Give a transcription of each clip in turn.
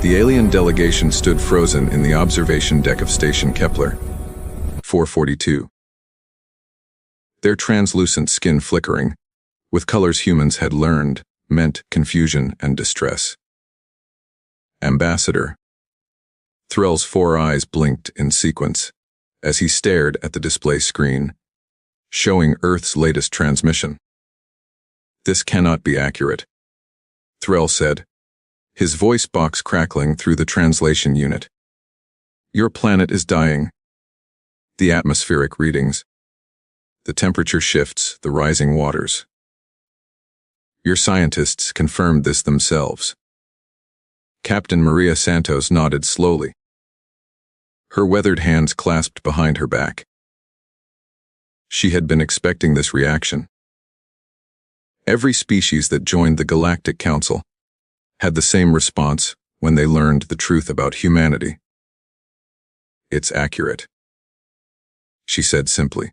The alien delegation stood frozen in the observation deck of Station Kepler 442. Their translucent skin flickering, with colors humans had learned, meant confusion and distress. Ambassador. Threll's four eyes blinked in sequence as he stared at the display screen, showing Earth's latest transmission. This cannot be accurate, Threll said, his voice box crackling through the translation unit. Your planet is dying. The atmospheric readings. The temperature shifts, the rising waters. Your scientists confirmed this themselves. Captain Maria Santos nodded slowly, her weathered hands clasped behind her back. She had been expecting this reaction. Every species that joined the Galactic Council had the same response when they learned the truth about humanity. It's accurate, she said simply.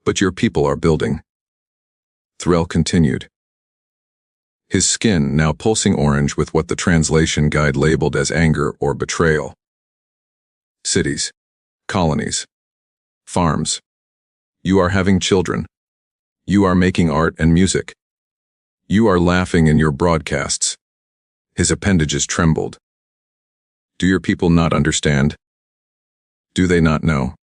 But your people are building. Threll continued, his skin now pulsing orange with what the translation guide labeled as anger or betrayal. Cities, colonies, farms. You are having children. You are making art and music. You are laughing in your broadcasts. His appendages trembled. Do your people not understand? Do they not know?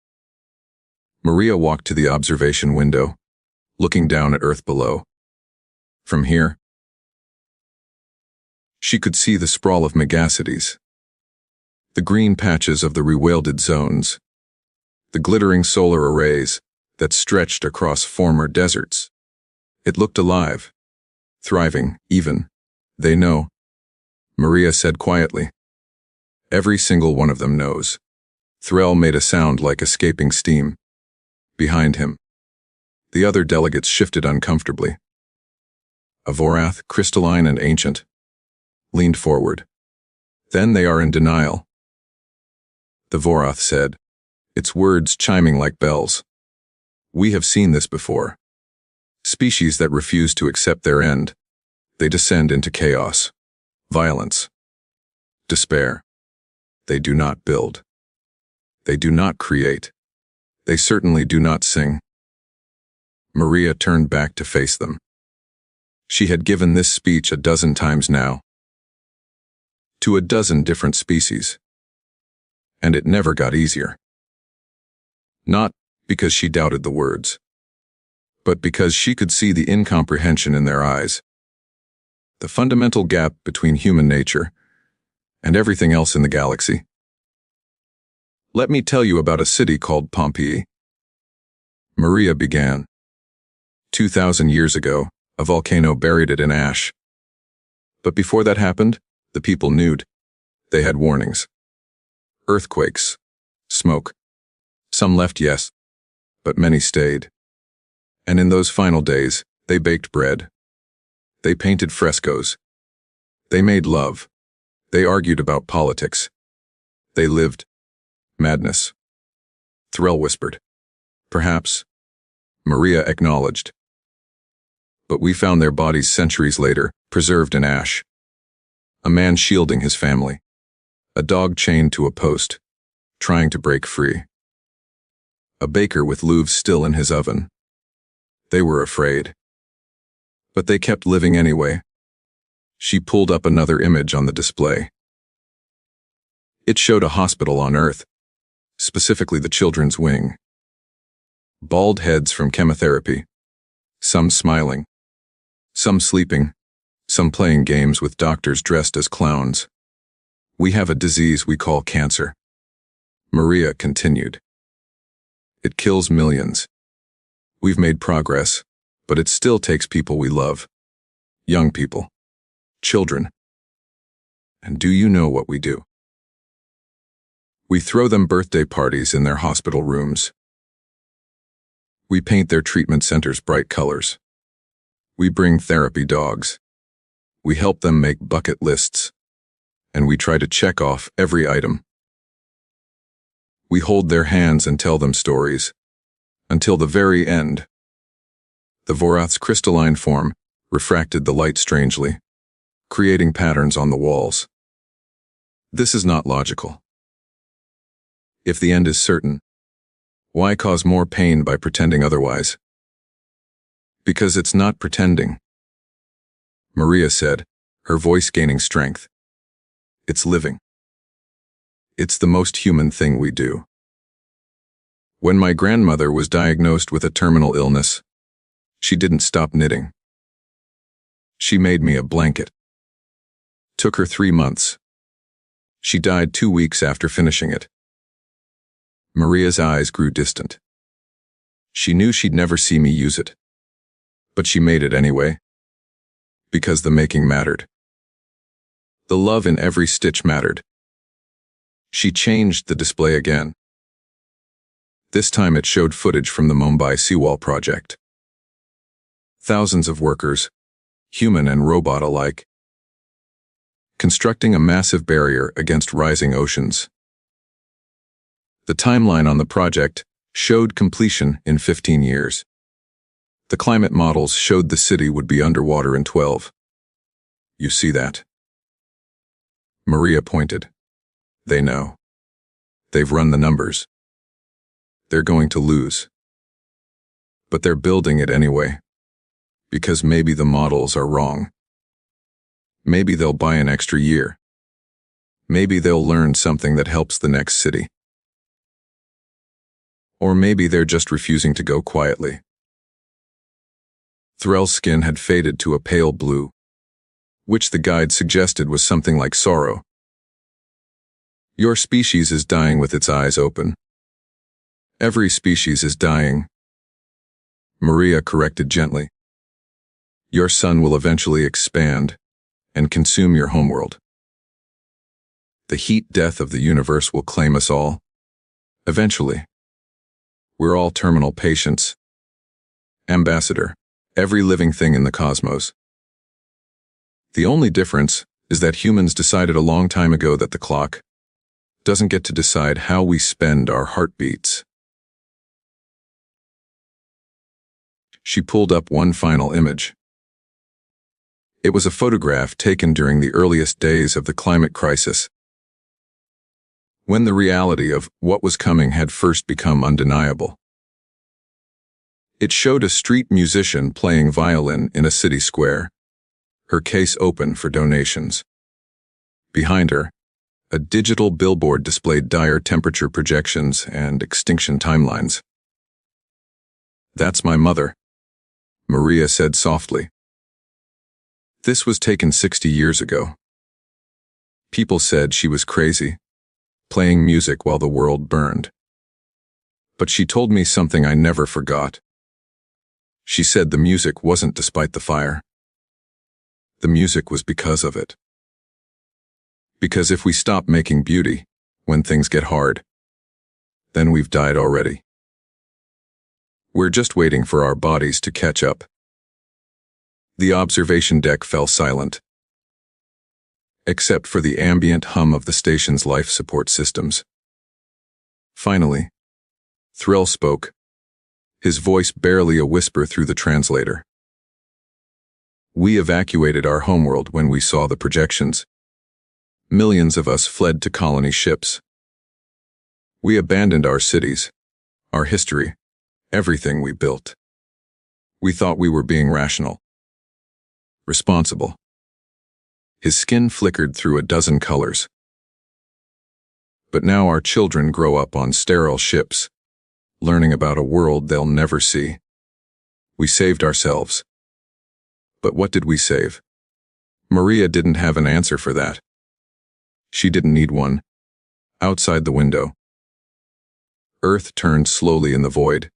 Maria walked to the observation window, looking down at Earth below. From here, she could see the sprawl of megacities, the green patches of the rewilded zones, the glittering solar arrays that stretched across former deserts. It looked alive, thriving, even, they know, Maria said quietly. Every single one of them knows. Threll made a sound like escaping steam. Behind him, the other delegates shifted uncomfortably. A Vorath, crystalline and ancient, leaned forward. Then they are in denial. The Vorath said, its words chiming like bells. We have seen this before. Species that refuse to accept their end. They descend into chaos, violence, despair. They do not build. They do not create. They certainly do not sing. Maria turned back to face them. She had given this speech a dozen times now, to a dozen different species. And it never got easier. Not because she doubted the words, but because she could see the incomprehension in their eyes. The fundamental gap between human nature and everything else in the galaxy. Let me tell you about a city called Pompeii. Maria began. 2,000 years ago, a volcano buried it in ash. But before that happened, the people knew. They had warnings. Earthquakes, smoke. Some left, yes, but many stayed. And in those final days, they baked bread. They painted frescoes. They made love. They argued about politics. They lived. Madness. Threll whispered. Perhaps. Maria acknowledged. But we found their bodies centuries later, preserved in ash. A man shielding his family. A dog chained to a post, trying to break free. A baker with loaves still in his oven. They were afraid. But they kept living anyway. She pulled up another image on the display. It showed a hospital on Earth, specifically the children's wing. Bald heads from chemotherapy, some smiling, some sleeping, some playing games with doctors dressed as clowns. We have a disease we call cancer. Maria continued. It kills millions. We've made progress, but it still takes people we love. Young people. Children. And do you know what we do? We throw them birthday parties in their hospital rooms. We paint their treatment centers bright colors. We bring therapy dogs. We help them make bucket lists. And we try to check off every item. We hold their hands and tell them stories. Until the very end. The Vorath's crystalline form refracted the light strangely, creating patterns on the walls. This is not logical. If the end is certain, why cause more pain by pretending otherwise? Because it's not pretending, Maria said, her voice gaining strength. It's living. It's the most human thing we do. When my grandmother was diagnosed with a terminal illness, she didn't stop knitting. She made me a blanket. Took her 3 months. She died 2 weeks after finishing it. Maria's eyes grew distant. She knew she'd never see me use it. But she made it anyway. Because the making mattered. The love in every stitch mattered. She changed the display again. This time it showed footage from the Mumbai seawall project. Thousands of workers, human and robot alike, constructing a massive barrier against rising oceans. The timeline on the project showed completion in 15 years. The climate models showed the city would be underwater in 12. You see that? Maria pointed. They know. They've run the numbers. They're going to lose. But they're building it anyway. Because maybe the models are wrong. Maybe they'll buy an extra year. Maybe they'll learn something that helps the next city. Or maybe they're just refusing to go quietly. Threll's skin had faded to a pale blue, which the guide suggested was something like sorrow. Your species is dying with its eyes open. Every species is dying, Maria corrected gently. Your sun will eventually expand and consume your homeworld. The heat death of the universe will claim us all. Eventually. We're all terminal patients. Ambassador, every living thing in the cosmos. The only difference is that humans decided a long time ago that the clock doesn't get to decide how we spend our heartbeats. She pulled up one final image. It was a photograph taken during the earliest days of the climate crisis, when the reality of what was coming had first become undeniable. It showed a street musician playing violin in a city square, her case open for donations. Behind her, a digital billboard displayed dire temperature projections and extinction timelines. That's my mother, Maria said softly. This was taken 60 years ago. People said she was crazy, playing music while the world burned. But she told me something I never forgot. She said the music wasn't despite the fire. The music was because of it. Because if we stop making beauty when things get hard, then we've died already. We're just waiting for our bodies to catch up. The observation deck fell silent, except for the ambient hum of the station's life support systems. Finally, Thrill spoke, his voice barely a whisper through the translator. We evacuated our homeworld when we saw the projections. Millions of us fled to colony ships. We abandoned our cities, our history, everything we built. We thought we were being rational, responsible. His skin flickered through a dozen colors. But now our children grow up on sterile ships, learning about a world they'll never see. We saved ourselves. But what did we save? Maria didn't have an answer for that. She didn't need one. Outside the window, Earth turned slowly in the void.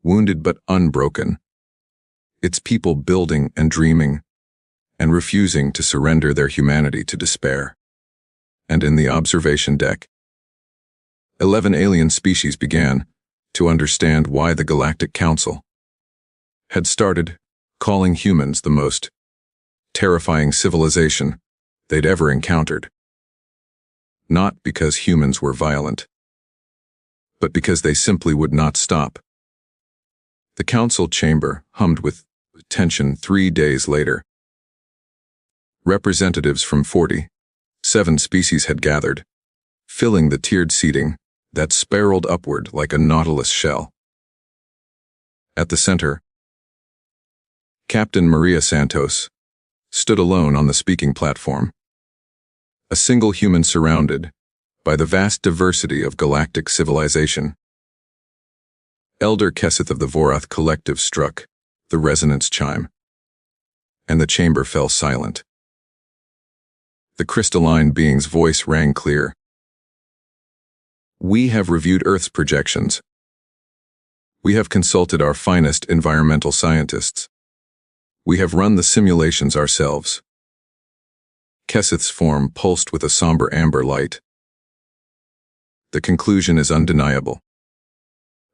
Wounded but unbroken. Its people building and dreaming, and refusing to surrender their humanity to despair. And in the observation deck, 11 alien species began to understand why the Galactic Council had started calling humans the most terrifying civilization they'd ever encountered. Not because humans were violent, but because they simply would not stop. The council chamber hummed with tension 3 days later. Representatives from 40, 7 species had gathered, filling the tiered seating that spiraled upward like a nautilus shell. At the center, Captain Maria Santos stood alone on the speaking platform, a single human surrounded by the vast diversity of galactic civilization. Elder Keseth of the Vorath Collective struck the resonance chime, and the chamber fell silent. The crystalline being's voice rang clear. We have reviewed Earth's projections. We have consulted our finest environmental scientists. We have run the simulations ourselves. Keseth's form pulsed with a somber amber light. The conclusion is undeniable.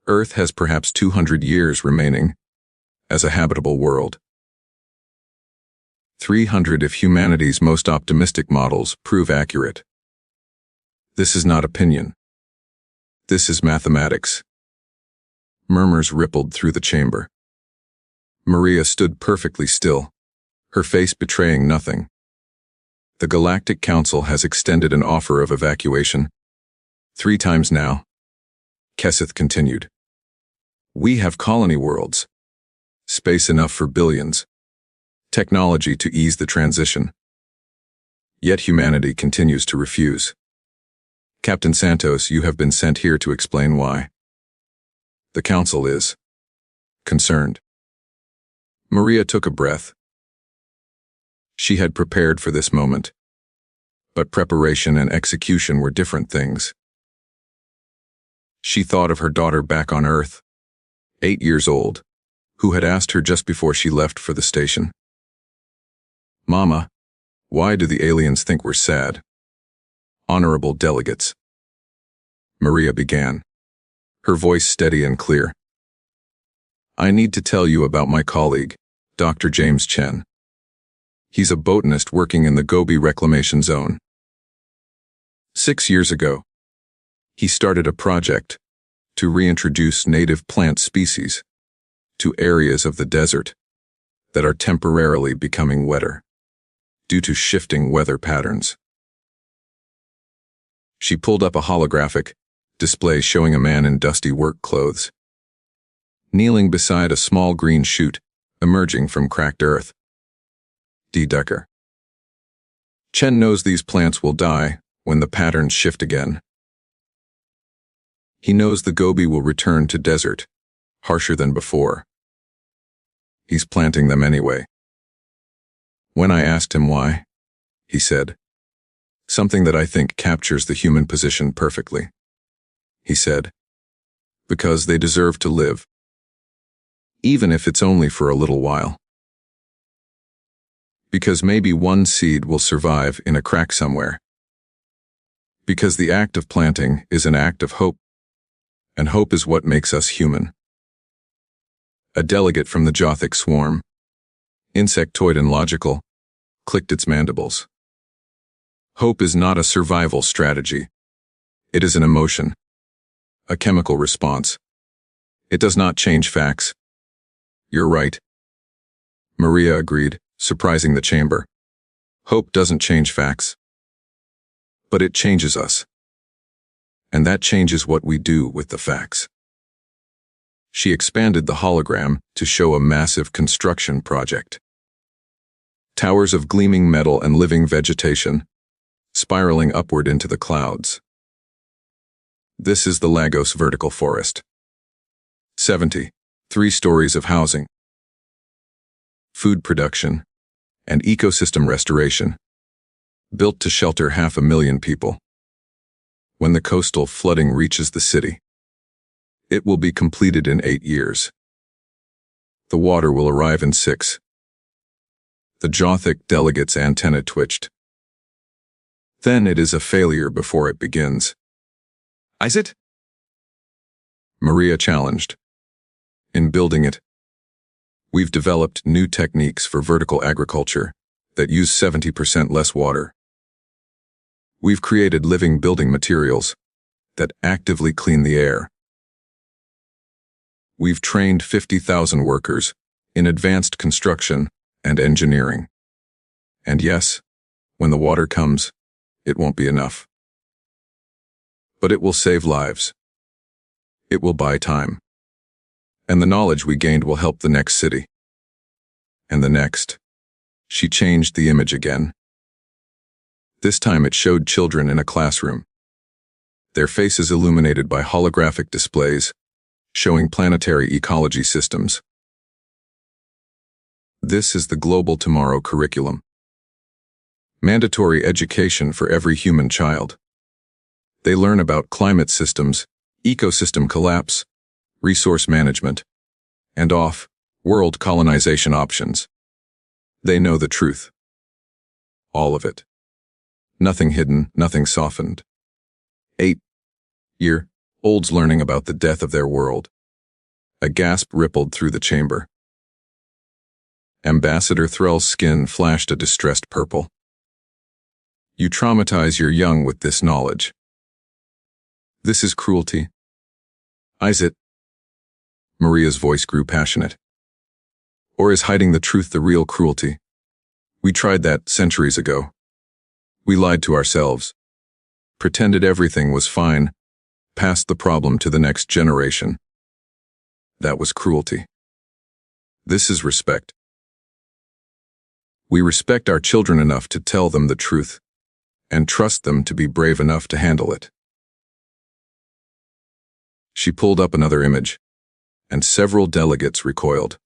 Earth has perhaps 200 years remaining as a habitable world. 300 if humanity's most optimistic models prove accurate. This is not opinion. This is mathematics. Murmurs rippled through the chamber. Maria stood perfectly still, her face betraying nothing. The Galactic Council has extended an offer of evacuation 3 times now. Keseth continued. We have colony worlds, space enough for billions, technology to ease the transition. Yet humanity continues to refuse. Captain Santos, you have been sent here to explain why. The Council is concerned. Maria took a breath. She had prepared for this moment, but preparation and execution were different things. She thought of her daughter back on Earth, 8 years old, who had asked her just before she left for the station. Mama, why do the aliens think we're sad? Honorable delegates. Maria began, her voice steady and clear. I need to tell you about my colleague, Dr. James Chen. He's a botanist working in the Gobi Reclamation Zone. 6 years ago, he started a project to reintroduce native plant species to areas of the desert that are temporarily becoming wetter due to shifting weather patterns. She pulled up a holographic display showing a man in dusty work clothes, kneeling beside a small green shoot emerging from cracked earth. D. Decker. Chen knows these plants will die when the patterns shift again. He knows the Gobi will return to desert, harsher than before. He's planting them anyway. When I asked him why, he said, something that I think captures the human position perfectly. He said, because they deserve to live, even if it's only for a little while. Because maybe one seed will survive in a crack somewhere. Because the act of planting is an act of hope, and hope is what makes us human. A delegate from the Jothic swarm, insectoid and logical, clicked its mandibles. Hope is not a survival strategy. It is an emotion, a chemical response. It does not change facts. You're right. Maria agreed, surprising the chamber. Hope doesn't change facts, but it changes us. And that changes what we do with the facts. She expanded the hologram to show a massive construction project. Towers of gleaming metal and living vegetation, spiraling upward into the clouds. This is the Lagos vertical forest. 3 stories of housing, food production, and ecosystem restoration, built to shelter 500,000 people. When the coastal flooding reaches the city, it will be completed in 8 years. The water will arrive in 6. The Jothic delegate's antenna twitched. Then it is a failure before it begins. Is it? Maria challenged. In building it, we've developed new techniques for vertical agriculture that use 70% less water. We've created living building materials that actively clean the air. We've trained 50,000 workers in advanced construction and engineering. And yes, when the water comes, It won't be enough. But it will save lives. It will buy time. And the knowledge we gained will help the next city. And the next. She changed the image again. This time it showed children in a classroom. Their faces illuminated by holographic displays, showing planetary ecology systems. This is the Global Tomorrow curriculum. Mandatory education for every human child. They learn about climate systems, ecosystem collapse, resource management, and off-world colonization options. They know the truth. All of it. Nothing hidden, nothing softened. 8-year-olds learning about the death of their world. A gasp rippled through the chamber. Ambassador Threll's skin flashed a distressed purple. You traumatize your young with this knowledge. This is cruelty. Is it? Maria's voice grew passionate. Or is hiding the truth the real cruelty? We tried that centuries ago. We lied to ourselves, pretended everything was fine, passed the problem to the next generation. That was cruelty. This is respect. We respect our children enough to tell them the truth, and trust them to be brave enough to handle it. She pulled up another image, and several delegates recoiled.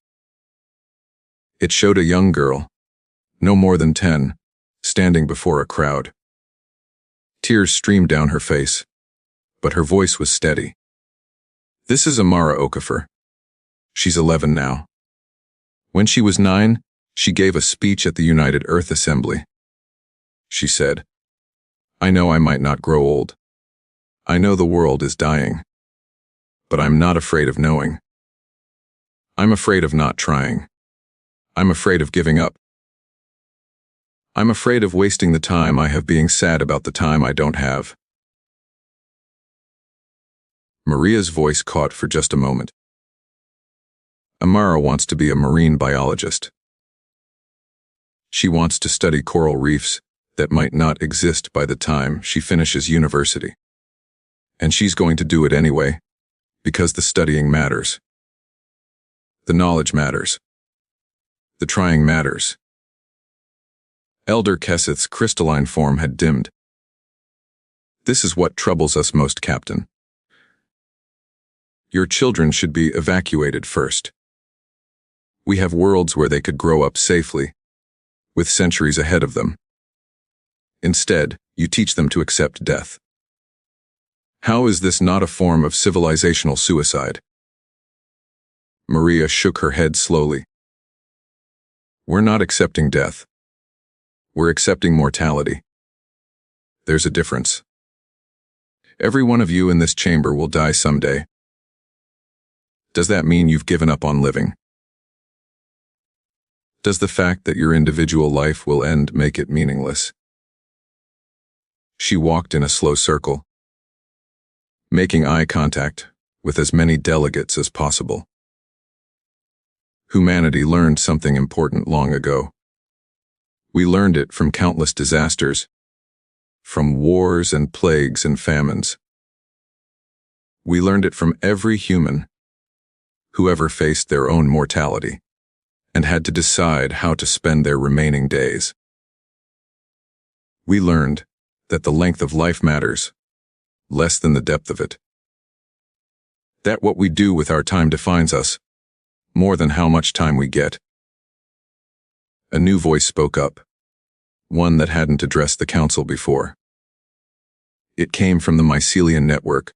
It showed a young girl, no more than 10, standing before a crowd. Tears streamed down her face, but her voice was steady. This is Amara Okafor. She's 11 now. When she was 9, she gave a speech at the United Earth Assembly. She said, I know I might not grow old. I know the world is dying. But I'm not afraid of knowing. I'm afraid of not trying. I'm afraid of giving up. I'm afraid of wasting the time I have being sad about the time I don't have. Maria's voice caught for just a moment. Amara wants to be a marine biologist. She wants to study coral reefs that might not exist by the time she finishes university. And she's going to do it anyway, because the studying matters. The knowledge matters. The trying matters. Elder Keseth's crystalline form had dimmed. This is what troubles us most, Captain. Your children should be evacuated first. We have worlds where they could grow up safely, with centuries ahead of them. Instead, you teach them to accept death. How is this not a form of civilizational suicide? Maria shook her head slowly. We're not accepting death. We're accepting mortality. There's a difference. Every one of you in this chamber will die someday. Does that mean you've given up on living? Does the fact that your individual life will end make it meaningless? She walked in a slow circle, making eye contact with as many delegates as possible. Humanity learned something important long ago. We learned it from countless disasters, from wars and plagues and famines. We learned it from every human who ever faced their own mortality and had to decide how to spend their remaining days. We learned that the length of life matters less than the depth of it. That what we do with our time defines us more than how much time we get. A new voice spoke up, one that hadn't addressed the council before. It came from the mycelium network,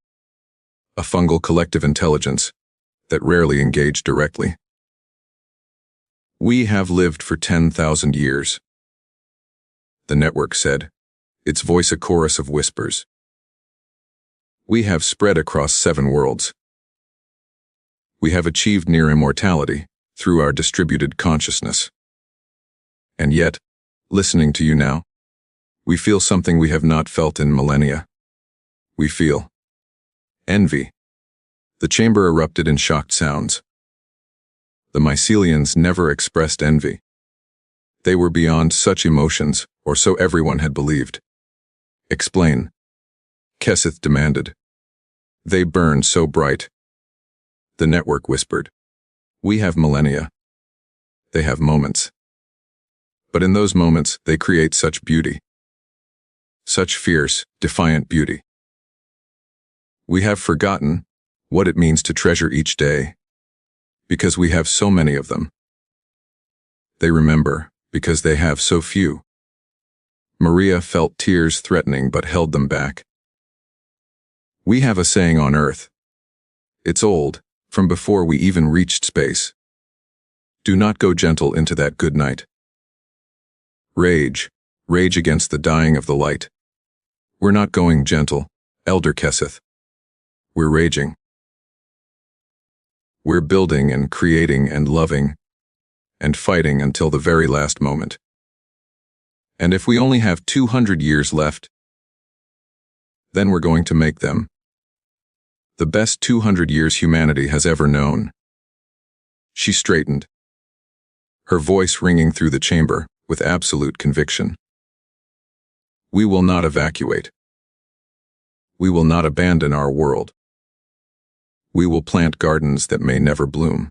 a fungal collective intelligence that rarely engaged directly. We have lived for 10,000 years, the network said, its voice a chorus of whispers. We have spread across 7 worlds. We have achieved near immortality through our distributed consciousness. And yet, listening to you now, we feel something we have not felt in millennia. We feel envy. The chamber erupted in shocked sounds. The mycelians never expressed envy. They were beyond such emotions, or so everyone had believed. Explain, Keseth demanded. They burn so bright. The network whispered. We have millennia. They have moments. But in those moments, they create such beauty. Such fierce, defiant beauty. We have forgotten what it means to treasure each day, because we have so many of them. They remember because they have so few. Maria felt tears threatening but held them back. We have a saying on Earth. It's old, from before we even reached space. Do not go gentle into that good night. Rage against the dying of the light. We're not going gentle, Elder Keseth. We're raging. We're building and creating and loving and fighting until the very last moment. And if we only have 200 years left, then we're going to make them the best 200 years humanity has ever known. She straightened, her voice ringing through the chamber with absolute conviction. We will not evacuate. We will not abandon our world. We will plant gardens that may never bloom.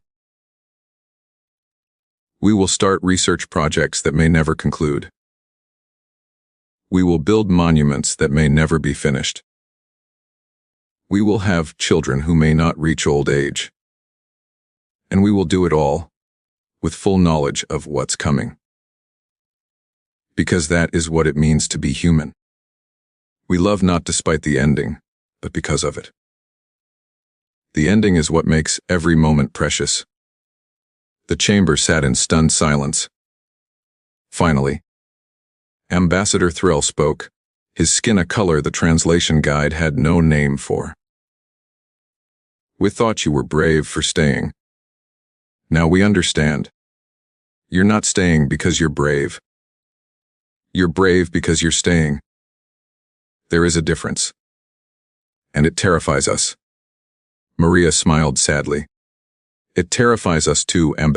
We will start research projects that may never conclude. We will build monuments that may never be finished. We will have children who may not reach old age. And we will do it all with full knowledge of what's coming. Because that is what it means to be human. We love not despite the ending, but because of it. The ending is what makes every moment precious. The chamber sat in stunned silence. Finally, Ambassador Thrill spoke, his skin a color the translation guide had no name for. We thought you were brave for staying. Now we understand. You're not staying because you're brave. You're brave because you're staying. There is a difference. And it terrifies us. Maria smiled sadly. It terrifies us too, Ambassador.